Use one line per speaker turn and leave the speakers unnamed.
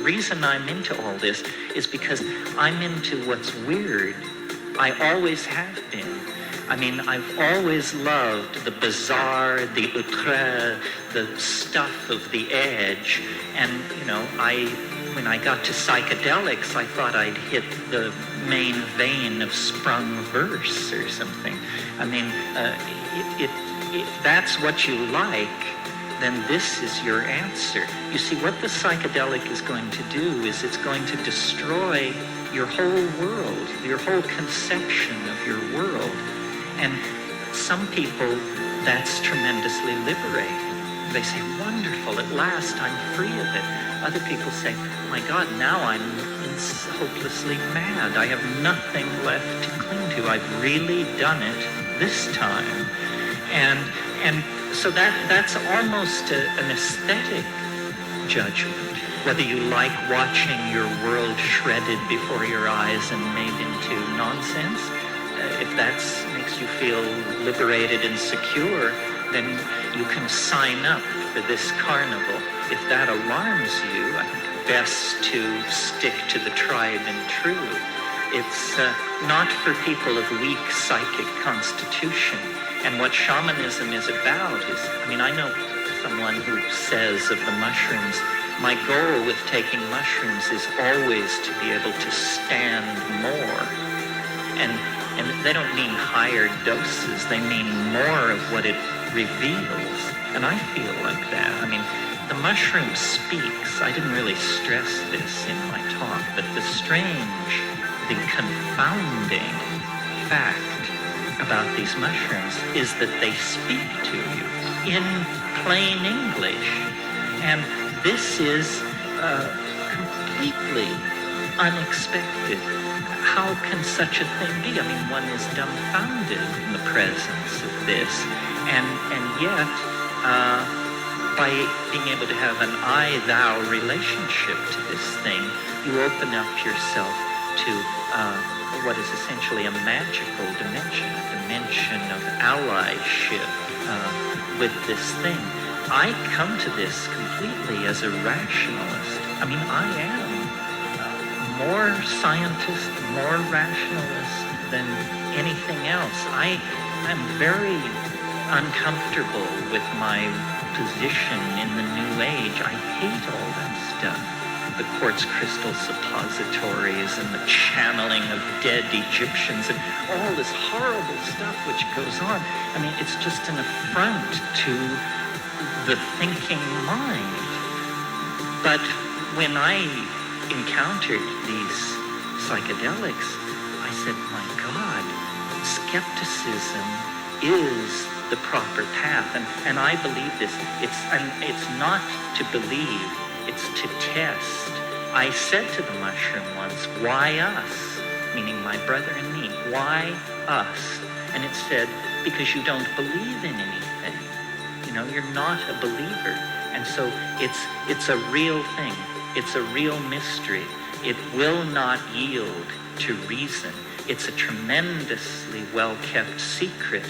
reason I'm into all this is because I'm into what's weird. I always have been. I mean, I've always loved the bizarre, the outre, the stuff of the edge. And, you know, when I got to psychedelics, I thought I'd hit the main vein of sprung verse or something. I mean, if that's what you like, then this is your answer. You see, what the psychedelic is going to do is it's going to destroy your whole world, your whole conception of your world. And some people, that's tremendously liberating. They say, wonderful, at last I'm free of it. Other people say, oh my God, now I'm hopelessly mad. I have nothing left to cling to. I've really done it this time. And so that's almost an aesthetic judgment. Whether you like watching your world shredded before your eyes and made into nonsense, if that makes you feel liberated and secure, then you can sign up for this carnival. If that alarms you, I think best to stick to the tried and true. It's not for people of weak psychic constitution. And what shamanism is about is, I mean, I know someone who says of the mushrooms, my goal with taking mushrooms is always to be able to stand more. And they don't mean higher doses, they mean more of what it reveals. And I feel like that. I mean, the mushroom speaks. I didn't really stress this in my talk, but the strange, the confounding fact about these mushrooms is that they speak to you in plain English. And this is completely unexpected. How can such a thing be? I mean, one is dumbfounded in the presence of this. And yet, by being able to have an I-thou relationship to this thing, you open up yourself to what is essentially a magical dimension, a dimension of allyship with this thing. I come to this completely as a rationalist. I mean, I am more scientist, more rationalist than anything else. I'm very uncomfortable with my position in the New Age. I hate all that stuff. The quartz crystal suppositories and the channeling of dead Egyptians and all this horrible stuff which goes on. I mean, it's just an affront to the thinking mind. But when I encountered these psychedelics, I said, my God, skepticism is the proper path. And I believe this. It's not to believe, it's to test. I said to the mushroom once, why us? Meaning my brother and me. Why us? And it said, because you don't believe in anything. You know, you're not a believer. And so it's a real thing. It's a real mystery. It will not yield to reason. It's a tremendously well-kept secret